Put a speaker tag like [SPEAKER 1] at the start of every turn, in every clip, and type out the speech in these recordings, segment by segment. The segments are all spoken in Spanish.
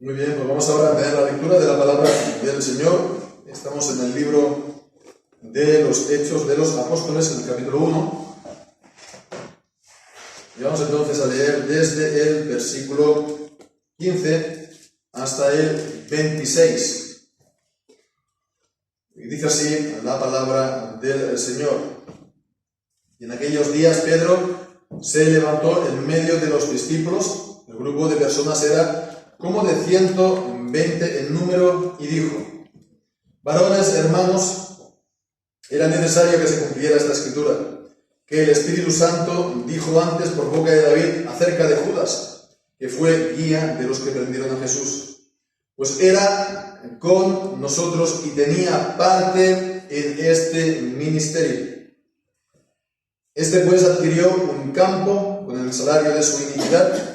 [SPEAKER 1] Muy bien, pues vamos ahora a tener la lectura de la palabra del Señor. Estamos en el libro de los Hechos de los Apóstoles, en el capítulo 1. Y vamos entonces a leer desde el versículo 15 hasta el 26. Y dice así la palabra del Señor. Y en aquellos días Pedro se levantó en medio de los discípulos. El grupo de personas era como de 120 en número, y dijo: varones hermanos, era necesario que se cumpliera esta escritura, que el Espíritu Santo dijo antes por boca de David acerca de Judas, que fue guía de los que prendieron a Jesús. Pues era con nosotros y tenía parte en este ministerio. Este pues adquirió un campo con el salario de su iniquidad,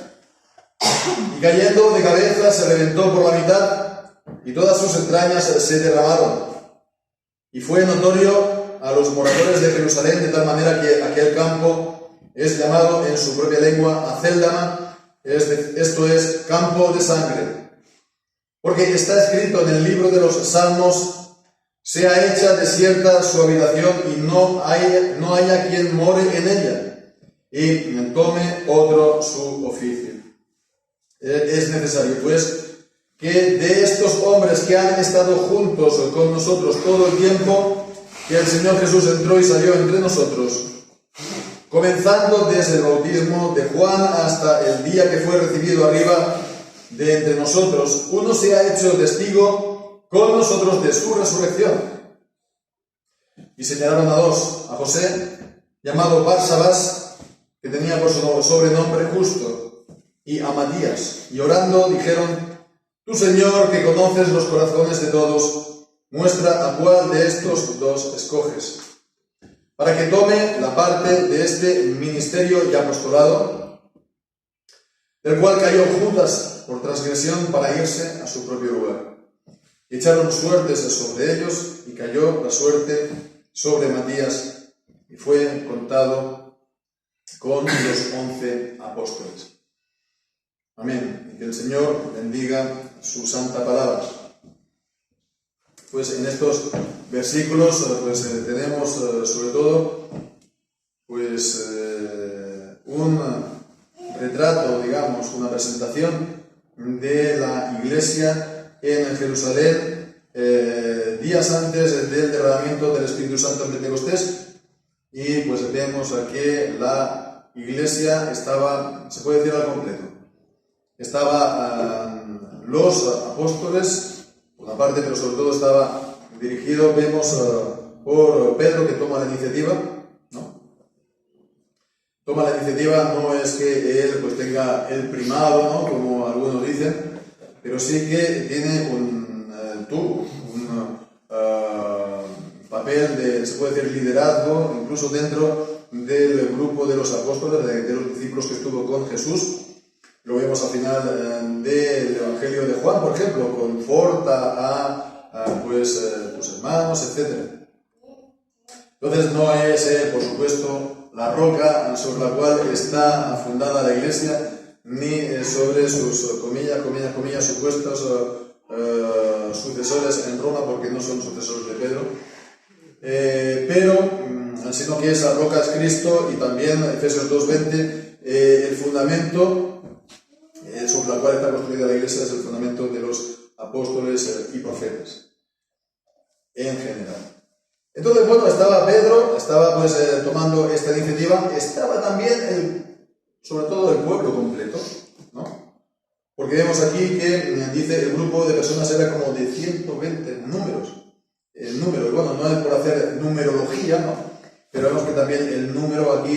[SPEAKER 1] y cayendo de cabeza se reventó por la mitad, y todas sus entrañas se derramaron. Y fue notorio a los moradores de Jerusalén, de tal manera que aquel campo es llamado en su propia lengua Aceldama, esto es, campo de sangre. Porque está escrito en el libro de los Salmos: sea hecha desierta su habitación, y no haya quien more en ella, y tome otro su oficio. Es necesario, pues, que de estos hombres que han estado juntos con nosotros todo el tiempo que el Señor Jesús entró y salió entre nosotros, comenzando desde el bautismo de Juan hasta el día que fue recibido arriba de entre nosotros, uno se ha hecho testigo con nosotros de su resurrección. Y señalaron a dos: a José, llamado Barsabás, que tenía por su sobrenombre Justo, y a Matías, y orando dijeron: tú, Señor, que conoces los corazones de todos, muestra a cuál de estos dos escoges, para que tome la parte de este ministerio y apostolado, del cual cayó Judas por transgresión para irse a su propio lugar. Y echaron suertes sobre ellos, y cayó la suerte sobre Matías, y fue contado con los 11 apóstoles. Amén. Y que el Señor bendiga su santa palabra. Pues en estos versículos tenemos sobre todo un retrato, digamos, una presentación de la iglesia en Jerusalén días antes del derramamiento del Espíritu Santo en Pentecostés. Y pues vemos que la iglesia estaba, se puede decir, al completo. Estaban los apóstoles, por una parte, pero sobre todo estaba dirigido, vemos, por Pedro, que toma la iniciativa, ¿no? Toma la iniciativa, no es que él pues tenga el primado, ¿no?, como algunos dicen, pero sí que tiene un papel de, se puede decir, liderazgo, incluso dentro del grupo de los apóstoles, de los discípulos que estuvo con Jesús. Lo vemos al final del Evangelio de Juan, por ejemplo, conforta a tus hermanos, etc. Entonces no es, por supuesto, la roca sobre la cual está fundada la iglesia, ni sobre sus, comillas, supuestos sucesores en Roma, porque no son sucesores de Pedro, sino que esa roca es Cristo, y también Efesios 2:20, el fundamento sobre la cual está construida la iglesia es el fundamento de los apóstoles y profetas en general. Entonces, bueno, estaba Pedro, estaba tomando esta iniciativa, estaba también sobre todo el pueblo completo, ¿no? Porque vemos aquí que dice el grupo de personas era como de 120 números. El número, bueno, no es por hacer numerología, ¿no?, pero vemos que también el número aquí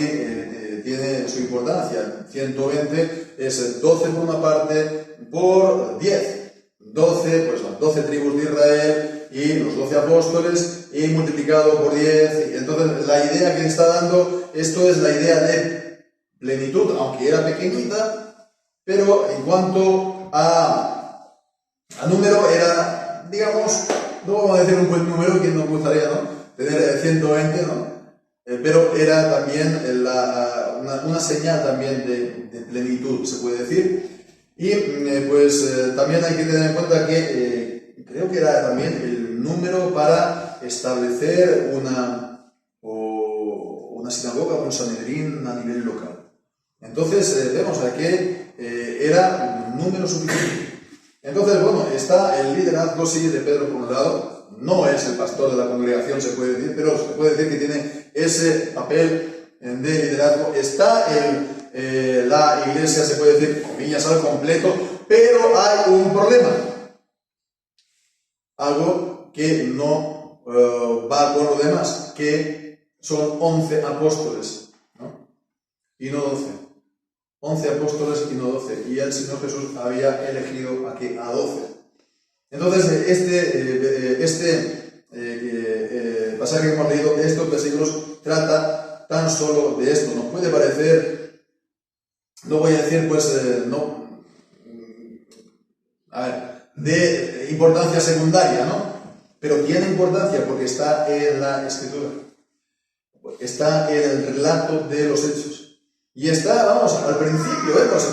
[SPEAKER 1] tiene su importancia. 120 es 12 por una parte por 10. 12, pues las 12 tribus de Israel y los 12 apóstoles, y multiplicado por 10. Y entonces la idea que está dando esto es la idea de plenitud, aunque era pequeñita, pero en cuanto a número era, digamos, no vamos a decir un buen número, que nos gustaría, ¿no?, tener 120, ¿no?, pero era también una señal también de plenitud, se puede decir. Y pues también hay que tener en cuenta que creo que era también el número para establecer una sinagoga o un Sanedrín a nivel local. Entonces vemos que era un número suficiente. Entonces, bueno, está el liderazgo, sí, de Pedro por un lado. No es el pastor de la congregación, se puede decir, pero se puede decir que tiene ese papel de liderazgo. Está la iglesia, se puede decir, comillas, al completo, pero hay un problema. Algo que no va con lo demás, que son 11 apóstoles, ¿no? Y no 12. 11 apóstoles y no 12. Y el Señor Jesús había elegido aquí a 12. Entonces, este pasaje que hemos leído, estos versículos, trata tan solo de esto. Nos puede parecer, no voy a decir, pues, de importancia secundaria, ¿no? Pero tiene importancia porque está en la Escritura. Está en el relato de los Hechos. Y está, vamos, al principio, vemos,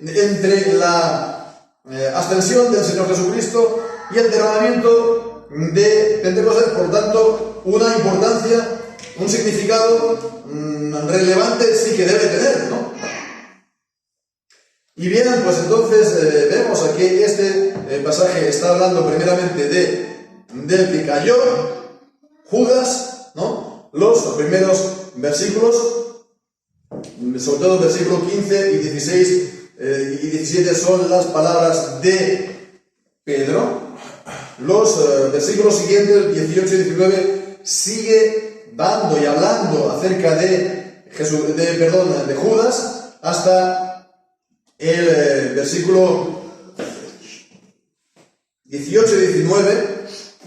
[SPEAKER 1] entre la ascensión del Señor Jesucristo y el derramamiento de Pentecostés, por tanto, una importancia, un significado relevante sí que debe tener, ¿no? Y bien, pues entonces vemos aquí este pasaje está hablando primeramente del que cayó, Judas, ¿no? Los primeros versículos, sobre todo versículo 15 y 16 y 17 son las palabras de Pedro. Los versículos siguientes, 18 y 19, sigue dando y hablando acerca de Judas hasta el versículo 18 y 19.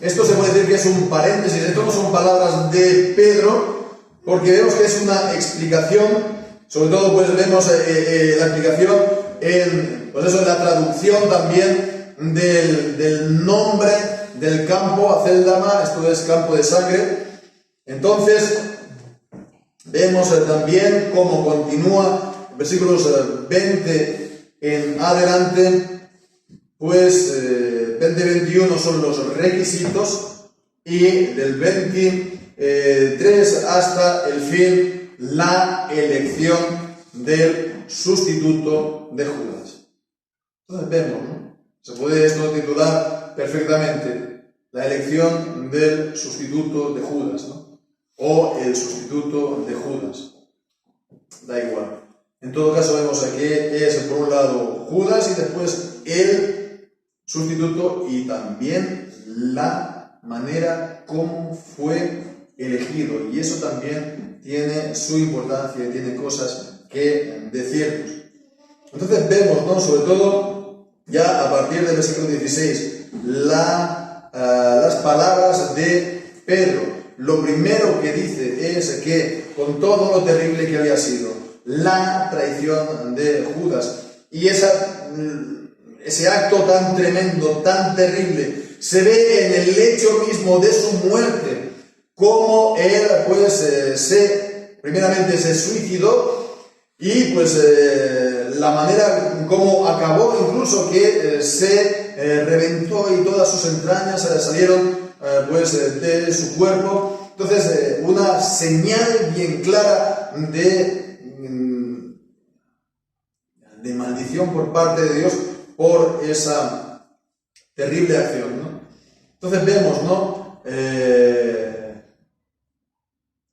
[SPEAKER 1] Esto se puede decir que es un paréntesis, esto no son palabras de Pedro, porque vemos que es una explicación. Sobre todo, pues vemos la explicación en la traducción también del nombre del campo, Aceldama, esto es campo de sangre. Entonces, vemos también cómo continúa, versículos 20 en adelante, pues 20-21 son los requisitos y del 23 hasta el fin, la elección del sustituto de Judas. Entonces vemos, ¿no? Se puede esto titular perfectamente la elección del sustituto de Judas, ¿no? O el sustituto de Judas. Da igual. En todo caso vemos aquí es por un lado Judas y después el sustituto y también la manera como fue elegido, y eso también tiene su importancia y tiene cosas que decirnos. Entonces vemos, ¿no? Sobre todo ya a partir del versículo 16 las palabras de Pedro. Lo primero que dice es que con todo lo terrible que había sido la traición de Judas y ese acto tan tremendo, tan terrible, se ve en el hecho mismo de su muerte, cómo él pues primeramente se suicidó y pues la manera como acabó, incluso que se reventó y todas sus entrañas salieron pues de su cuerpo. Entonces una señal bien clara de maldición por parte de Dios por esa terrible acción, ¿no? Entonces vemos, ¿no?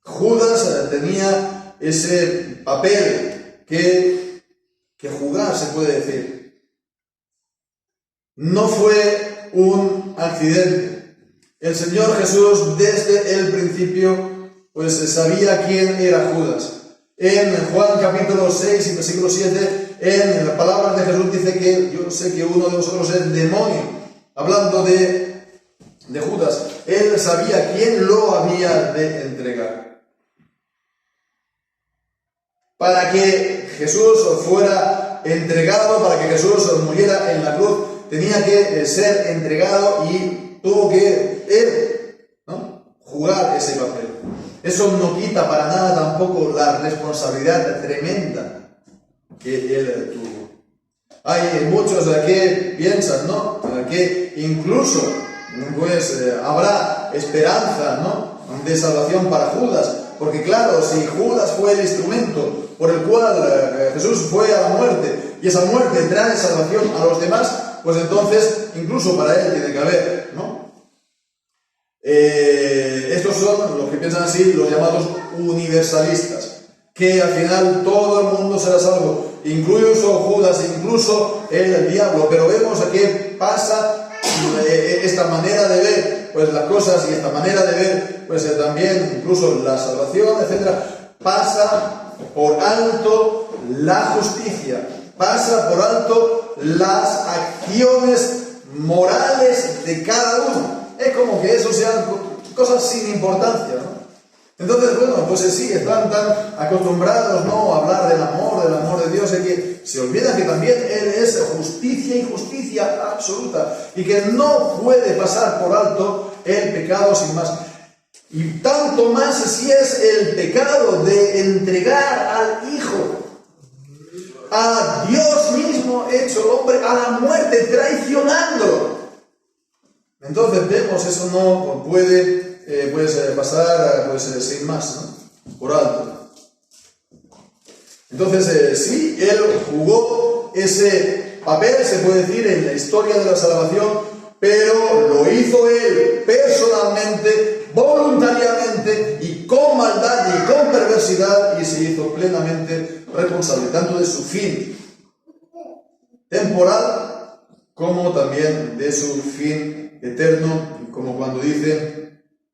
[SPEAKER 1] Judas tenía ese papel que jugar, se puede decir. No fue un accidente. El Señor Jesús desde el principio pues sabía quién era Judas. En Juan capítulo 6 y versículo 7, en las palabras de Jesús dice que yo sé que uno de vosotros es demonio. Hablando de Judas, él sabía quién lo había de entregar. Para que Jesús fuera entregado, para que Jesús muriera en la cruz, tenía que ser entregado y tuvo que él, ¿no?, jugar ese papel. Eso no quita para nada tampoco la responsabilidad tremenda que él tuvo. Hay muchos que piensan, ¿no?, que incluso pues habrá esperanza, ¿no?, de salvación para Judas, porque claro, si Judas fue el instrumento por el cual Jesús fue a la muerte, y esa muerte trae salvación a los demás, pues entonces incluso para él tiene que haber, ¿no? Estos son los que piensan así, los llamados universalistas, que al final todo el mundo será salvo, incluso Judas, incluso el diablo. Pero vemos a qué pasa esta manera de ver pues las cosas, y esta manera de ver pues también incluso la salvación, etcétera, pasa por alto la justicia, pasa por alto las acciones morales de cada uno. Es como que eso sean cosas sin importancia, ¿no? Entonces, bueno, pues sí, están tan acostumbrados, ¿no?, a hablar del amor de Dios, que se olvidan que también Él es justicia y justicia absoluta, y que no puede pasar por alto el pecado sin más. Y tanto más si es el pecado de entregar al Hijo, a Dios mismo hecho hombre, a la muerte, traicionándolo. Entonces vemos, eso no puede pasar sin más, ¿no?, por alto. Entonces sí, Él jugó ese papel, se puede decir, en la historia de la salvación, pero lo hizo Él personalmente, voluntariamente y con maldad y con perversidad, y se hizo plenamente responsable tanto de su fin temporal como también de su fin eterno, como cuando dice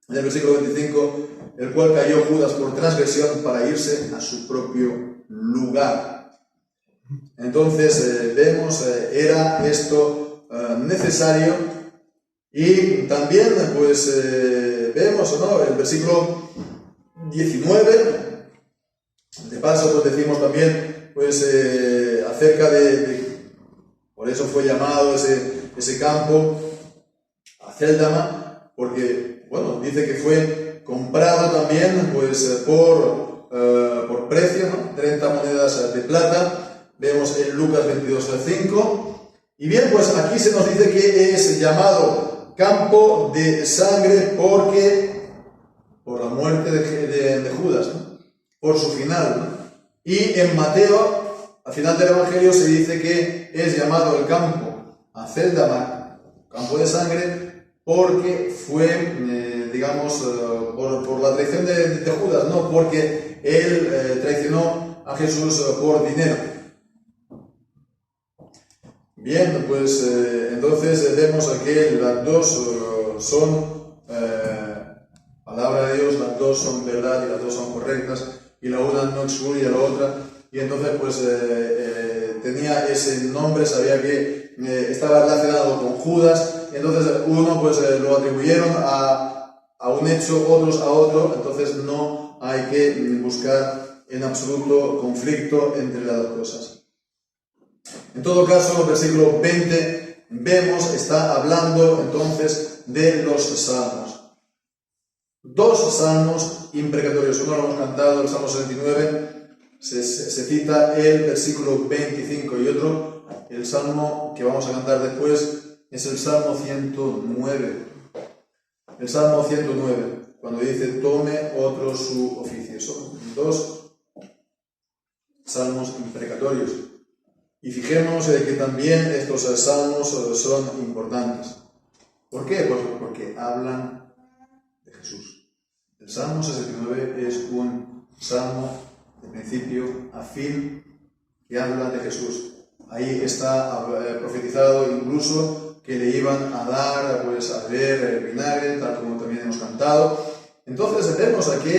[SPEAKER 1] en el versículo 25, el cual cayó Judas por transgresión para irse a su propio lugar. Entonces vemos, era esto necesario. Y también pues vemos, ¿no?, el versículo 19, de paso pues decimos también pues acerca por eso fue llamado ese campo Acéldama, porque bueno, dice que fue comprado también pues por precio, ¿no?, 30 monedas de plata. Vemos en Lucas 22:5. Y bien, pues aquí se nos dice que es llamado campo de sangre por la muerte de Judas, ¿no?, por su final, ¿no? Y en Mateo, al final del Evangelio, se dice que es llamado el campo Acéldama, campo de sangre, porque fue, por la traición de Judas, no porque él traicionó a Jesús por dinero. Bien, pues entonces vemos que las dos son palabra de Dios, las dos son verdad y las dos son correctas, y la una no excluye a la otra. Y entonces pues tenía ese nombre, sabía que estaba relacionado con Judas, y entonces uno pues lo atribuyeron a un hecho, otros a otro. Entonces no hay que buscar en absoluto conflicto entre las dos cosas. En todo caso, el versículo 20 vemos, está hablando entonces de los salmos. Dos salmos imprecatorios. Uno lo hemos cantado, el Salmo 79, se cita el versículo 25, y otro, el salmo que vamos a cantar después, es el Salmo 109. El Salmo 109, cuando dice, tome otro su oficio. Son dos salmos imprecatorios. Y fijémonos que también estos salmos son importantes. ¿Por qué? Pues porque hablan de Jesús. El Salmo 69 es un salmo de principio a fin que habla de Jesús. Ahí está profetizado incluso que le iban a dar pues a beber vinagre, tal como también hemos cantado. Entonces vemos aquí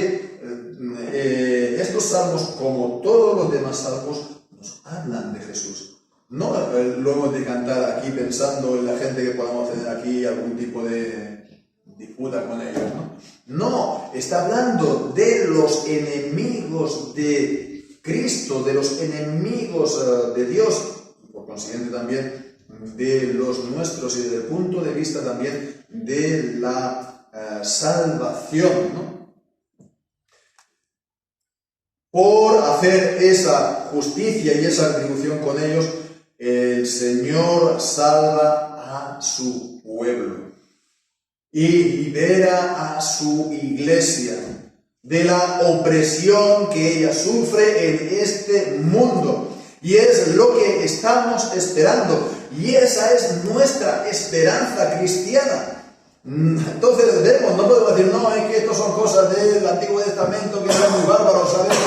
[SPEAKER 1] estos salmos, como todos los demás salmos, nos hablan de Jesús. No lo hemos de cantar aquí pensando en la gente que podamos tener aquí algún tipo de disputa con ellos, No, está hablando de los enemigos de Cristo, de los enemigos de Dios, y por consiguiente también de los nuestros, y desde el punto de vista también de la salvación, Por hacer esa justicia y esa retribución con ellos, el Señor salva a su pueblo y libera a su iglesia de la opresión que ella sufre en este mundo. Y es lo que estamos esperando. Y esa es nuestra esperanza cristiana. Entonces no podemos decir, no, es que estos son cosas del Antiguo Testamento que eran muy bárbaros, ¿sabes?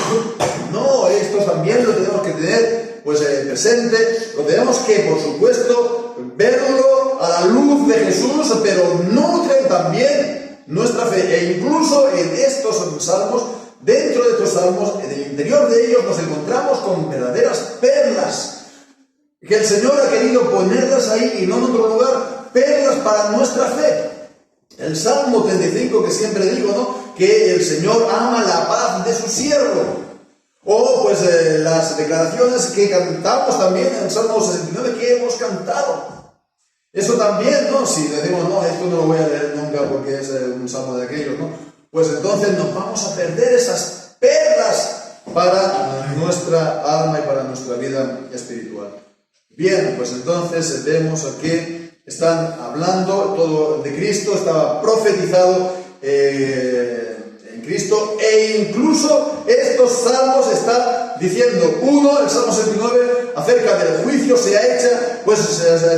[SPEAKER 1] No, esto también lo tenemos que tener presente, lo tenemos que, por supuesto, verlo a la luz de Jesús, pero nutren también nuestra fe. E incluso en estos salmos, dentro de estos salmos, en el interior de ellos nos encontramos con verdaderas perlas, que el Señor ha querido ponerlas ahí y no en otro lugar, perlas para nuestra fe. El Salmo 35 que siempre digo, ¿no? Que el Señor ama la paz de su siervo. O las declaraciones que cantamos también en el Salmo 69 que hemos cantado. Eso también, ¿no? Si decimos, no, esto no lo voy a leer nunca porque es un salmo de aquellos, ¿no? Pues entonces nos vamos a perder esas perlas para nuestra alma y para nuestra vida espiritual. Bien, pues entonces vemos que están hablando todo de Cristo, estaba profetizado en Cristo, e incluso estos salmos están diciendo, uno, el Salmo 69, acerca del juicio sea hecha,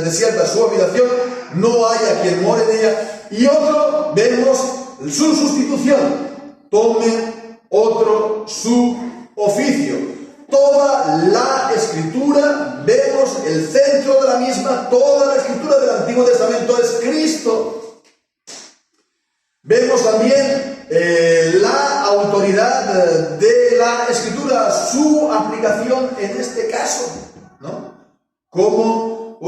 [SPEAKER 1] desierta su habitación, no haya quien more en ella, y otro, vemos su sustitución, tome otro su oficio. Toda la Escritura, vemos el centro de la misma, toda la Escritura del Antiguo Testamento es Cristo. Vemos también la autoridad de la Escritura, su aplicación en este caso, ¿no? Como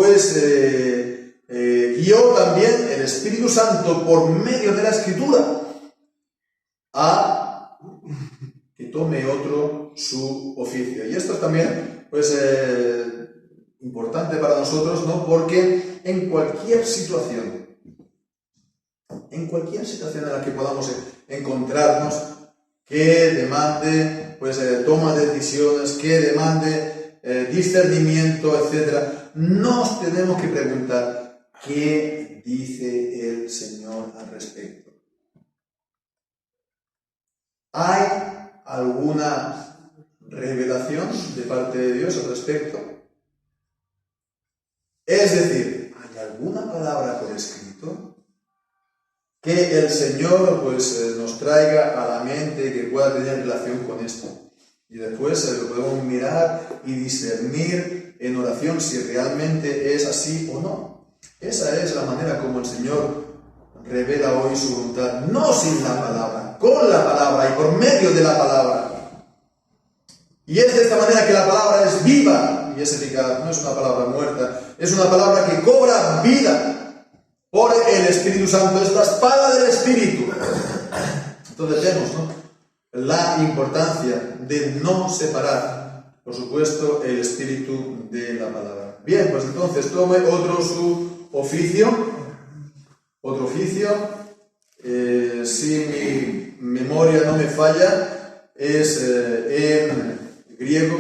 [SPEAKER 1] guió también el Espíritu Santo por medio de la Escritura a que tome otro su oficio. Y esto es también importante para nosotros, ¿no? Porque en cualquier situación en la que podamos encontrarnos, que demande toma de decisiones, que demande discernimiento, etc., nos tenemos que preguntar ¿qué dice el Señor al respecto? ¿Hay alguna revelación de parte de Dios al respecto? Es decir, ¿hay alguna palabra por escrito que el Señor nos traiga a la mente que pueda tener relación con esto? Y después lo podemos mirar y discernir en oración si realmente es así o no. Esa es la manera como el Señor revela hoy su voluntad, no sin la palabra, con la palabra y por medio de la palabra. Y es de esta manera que la palabra es viva y es eficaz, no es una palabra muerta, es una palabra que cobra vida por el Espíritu Santo, es la espada del Espíritu. Entonces vemos, ¿no?, la importancia de no separar, por supuesto, el Espíritu de la palabra. Bien, pues entonces tome otro su oficio, si mi memoria no me falla, es en griego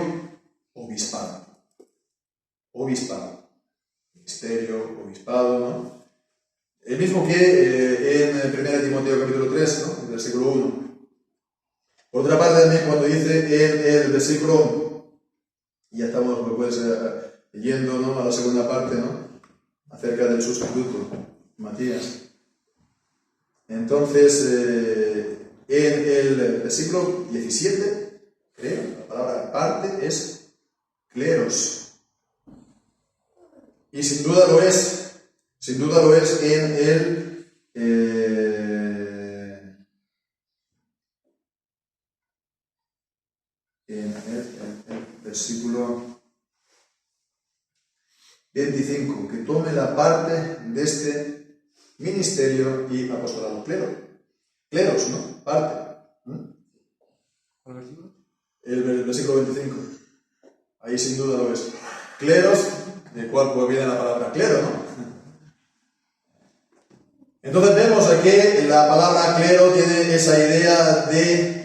[SPEAKER 1] obispado, ministerio, obispado, ¿no? El mismo que en 1 Timoteo capítulo 3, ¿no?, versículo 1. Por otra parte, también cuando dice en el versículo, y ya estamos yendo, ¿no?, a la segunda parte, ¿no?, acerca del sustituto, Matías. Entonces, en el versículo 17, creo, la palabra parte es cleros. Y sin duda lo es en el versículo 25, que tome la parte de este ministerio y apostolado. Cleros, ¿no? Parte. El versículo 25. Ahí sin duda lo es. Cleros, del cual proviene la palabra clero, ¿no? Entonces vemos que la palabra clero tiene esa idea de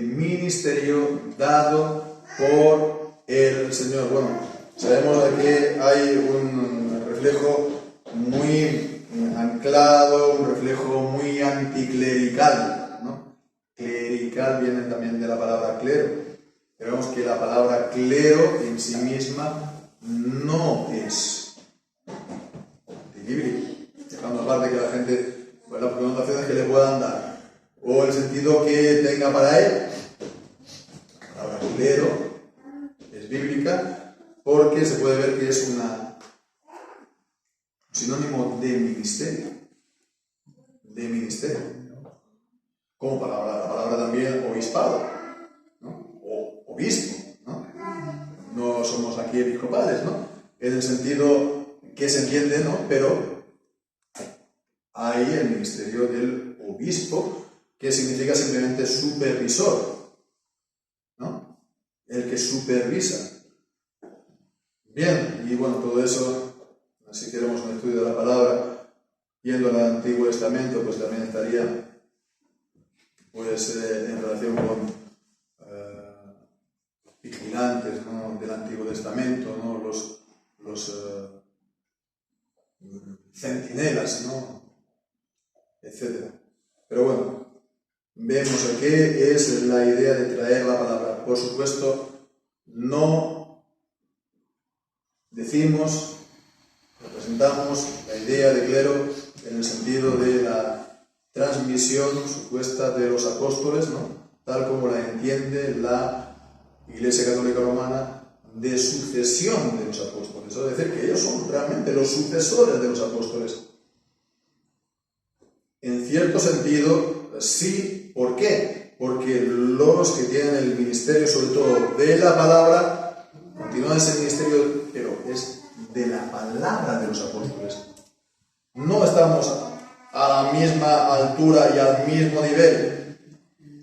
[SPEAKER 1] ministerio dado por el Señor? Bueno, sabemos que hay un reflejo muy anclado, un reflejo muy anticlerical, ¿no? Clerical viene también de la palabra clero. Pero vemos que la palabra clero en sí misma no es bíblica. Dejando aparte que la gente, pues las connotaciones que le puedan dar, o el sentido que tenga para él, la palabra clero es bíblica porque se puede ver que es un sinónimo de ministerio. De ministerio. Como palabra, la palabra también obispado, ¿no? O obispo, ¿no? No somos aquí episcopales, ¿no? En el sentido que se entiende, ¿no? Pero hay el ministerio del obispo, que significa simplemente supervisor, ¿no? El que supervisa. Bien, y bueno, todo eso, si queremos un estudio de la palabra, yendo al Antiguo Testamento, pues también estaría pues en relación con vigilantes, ¿no? Del Antiguo Testamento, ¿no? Los centinelas, ¿no? Etcétera. Pero bueno, vemos qué es la idea de traer la palabra. Por supuesto, no decimos, representamos la idea de clero en el sentido de la transmisión supuesta de los apóstoles, ¿no? Tal como la entiende la Iglesia Católica Romana, de sucesión de los apóstoles. Es decir, que ellos son realmente los sucesores de los apóstoles. En cierto sentido, sí. ¿Por qué? Porque los que tienen el ministerio, sobre todo de la palabra, continúan ese ministerio, pero es de la palabra de los apóstoles. No estamos a la misma altura y al mismo nivel.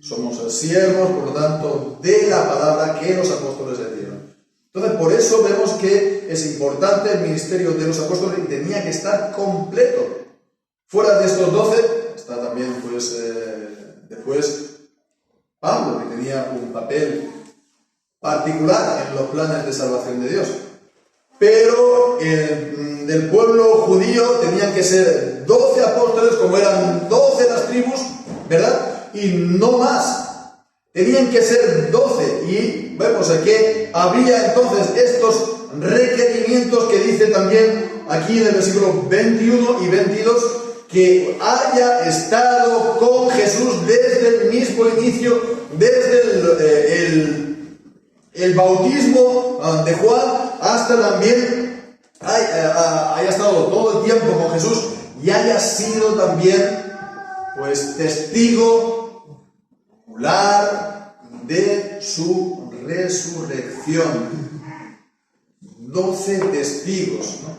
[SPEAKER 1] Somos siervos, por lo tanto, de la palabra que los apóstoles le dieron. Entonces, por eso vemos que es importante el ministerio de los apóstoles y tenía que estar completo. Fuera de estos 12, está también, pues, después Pablo, que tenía un papel particular en los planes de salvación de Dios. Pero del pueblo judío tenían que ser 12 apóstoles, como eran 12 las tribus, ¿verdad? Y no más. Tenían que ser 12. Y vemos que había entonces estos requerimientos que dice también aquí en el versículo 21 y 22, que haya estado con Jesús desde el mismo inicio, desde el bautismo de Juan hasta también haya estado todo el tiempo con Jesús y haya sido también pues testigo ocular de su resurrección. 12 testigos, ¿no?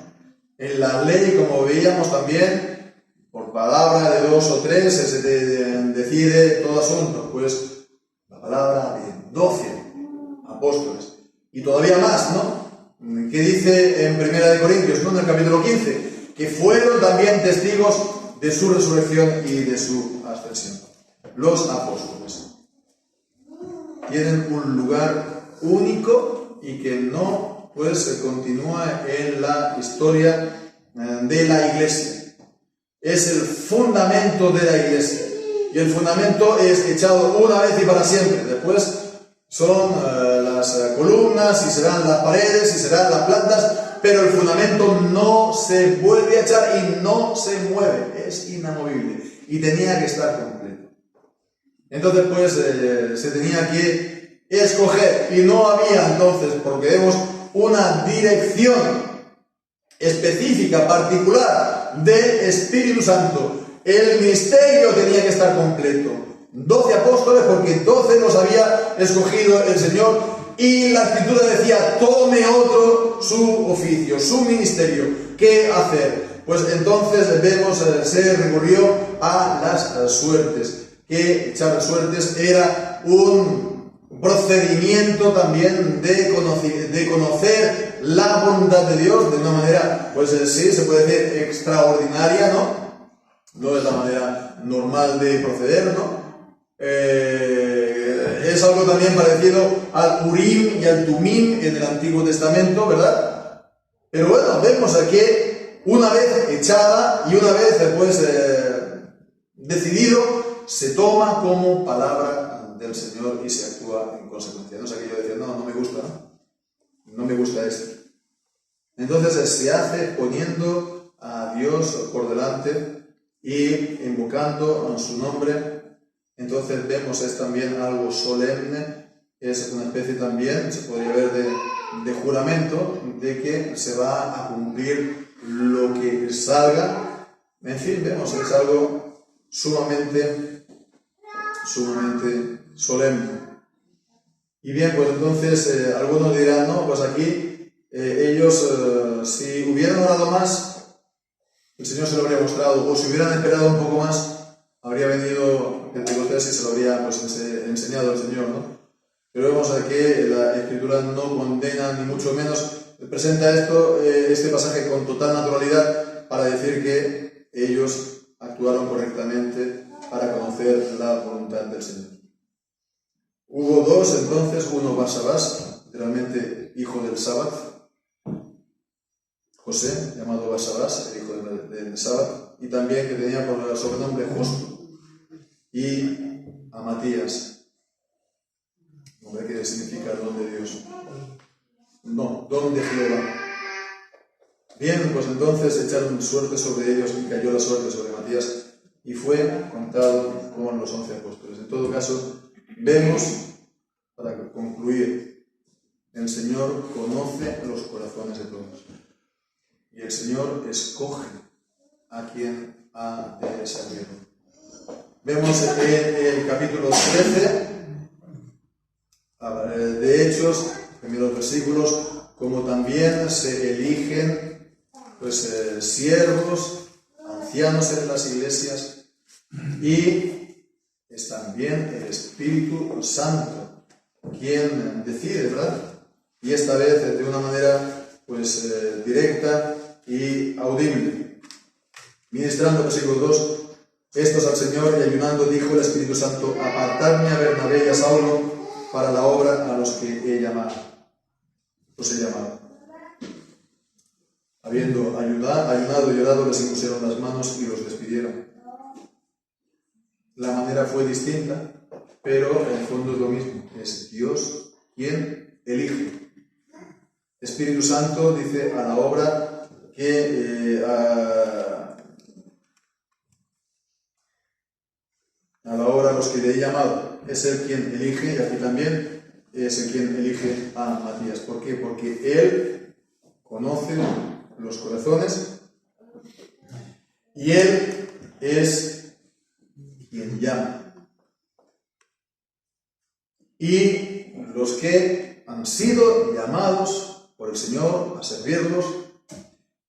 [SPEAKER 1] En la ley, como veíamos también, por palabra de 2 o 3 se decide todo asunto, pues la palabra de 12 apóstoles. Y todavía más, ¿no? ¿Qué dice en 1 Corintios, ¿no? En el capítulo 15? Que fueron también testigos de su resurrección y de su ascensión. Los apóstoles tienen un lugar único y que no pues se continúa en la historia de la Iglesia. Es el fundamento de la Iglesia y el fundamento es echado una vez y para siempre. Después son las columnas y serán las paredes y serán las plantas, pero el fundamento no se vuelve a echar y no se mueve, es inamovible y tenía que estar completo. Entonces pues se tenía que escoger y no había entonces, porque vemos una dirección específica, particular del Espíritu Santo. El ministerio tenía que estar completo. 12 apóstoles, porque 12 los había escogido el Señor, y la Escritura decía: tome otro su oficio, su ministerio. ¿Qué hacer? Pues entonces vemos, se recurrió a las suertes, que echar suertes era un procedimiento también de conocer la voluntad de Dios de una manera, pues sí, se puede decir extraordinaria, ¿no? No es la manera normal de proceder, ¿no? Es algo también parecido al Urim y al Tumim en el Antiguo Testamento, ¿verdad? Pero bueno, vemos aquí una vez echada y una vez pues decidido, se toma como palabra del Señor y se actúa en consecuencia. No es aquello de decir, no me gusta, no me gusta esto. Entonces se hace poniendo a Dios por delante y invocando su nombre. Entonces vemos, es también algo solemne, es una especie también, se podría ver de juramento, de que se va a cumplir lo que salga. En fin, vemos, es algo sumamente solemne. Y bien, pues entonces algunos dirán, no, pues aquí ellos, si hubieran orado más, el Señor se lo habría mostrado, o si hubieran esperado un poco más, habría venido Pentecostés y se lo habría pues, enseñado el Señor, ¿no? Pero vemos aquí la Escritura no condena, ni mucho menos presenta este pasaje con total naturalidad para decir que ellos actuaron correctamente para conocer la voluntad del Señor. Hubo dos entonces, uno Barsabás, literalmente hijo del Sábat, José, llamado Barsabás, el hijo del Sábat, y también que tenía por sobrenombre Justo, y a Matías, nombre que significa don de Dios. No, don de Jehová. Bien, pues entonces echaron suerte sobre ellos y cayó la suerte sobre Matías y fue contado con los 11 apóstoles. En todo caso, vemos, para concluir, el Señor conoce los corazones de todos. Y el Señor escoge a quien ha de servirlo. Vemos en el capítulo 13 de Hechos, primeros versículos, como también se eligen siervos, ancianos en las iglesias, y es también el Espíritu Santo quien decide, ¿verdad? Y esta vez de una manera directa y audible. Ministrando, versículo 2, estos al Señor y ayunando dijo el Espíritu Santo, apartadme a Bernabé y a Saulo para la obra a los que he llamado. Habiendo ayunado y orado, les impusieron las manos y los despidieron. La manera fue distinta, pero en el fondo es lo mismo. Es Dios quien elige. Espíritu Santo dice a la obra que a la obra a los que le he llamado. Es Él quien elige, y aquí también es el quien elige a Matías. ¿Por qué? Porque Él conoce los corazones y Él es quien llama. Y los que han sido llamados por el Señor a servirlos,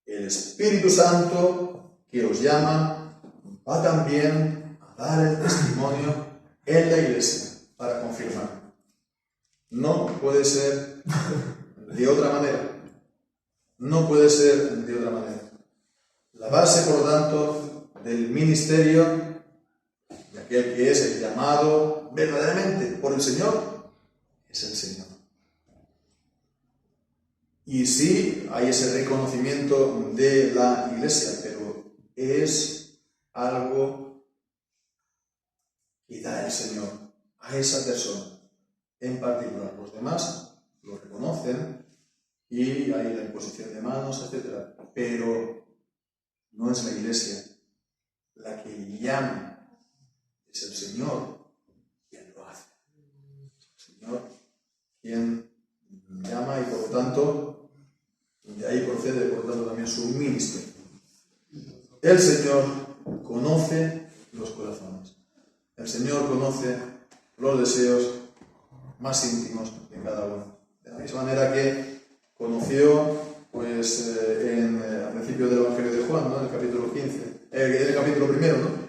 [SPEAKER 1] el Espíritu Santo que los llama va también a dar el testimonio en la iglesia para confirmar. No puede ser de otra manera. No puede ser de otra manera. La base, por lo tanto, del ministerio de aquel que es el llamado verdaderamente por el Señor es el Señor. Y sí, hay ese reconocimiento de la iglesia, pero es algo que da el Señor a esa persona en particular. Los demás lo reconocen y hay la imposición de manos, etc. Pero no es la iglesia la que llama, es el Señor quien lo hace. Es el Señor quien llama y por lo tanto, de ahí procede por lo tanto también su ministerio. El Señor conoce los corazones. El Señor conoce los deseos más íntimos de cada uno. De la misma manera que conoció al principio del Evangelio de Juan, ¿no? En el capítulo 15, en el capítulo primero, ¿no?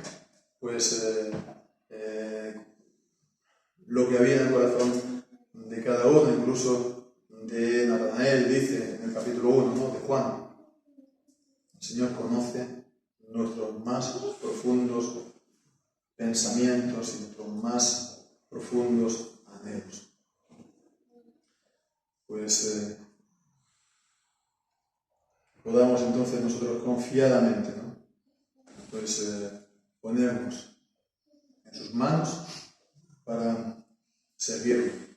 [SPEAKER 1] Lo que había en el corazón de cada uno, incluso de Natanael, dice en el capítulo 1, ¿no? De Juan. El Señor conoce nuestros más profundos pensamientos y nuestros más profundos ellos. Pues podamos entonces nosotros confiadamente, ¿no? Pues ponernos en sus manos para servirlo.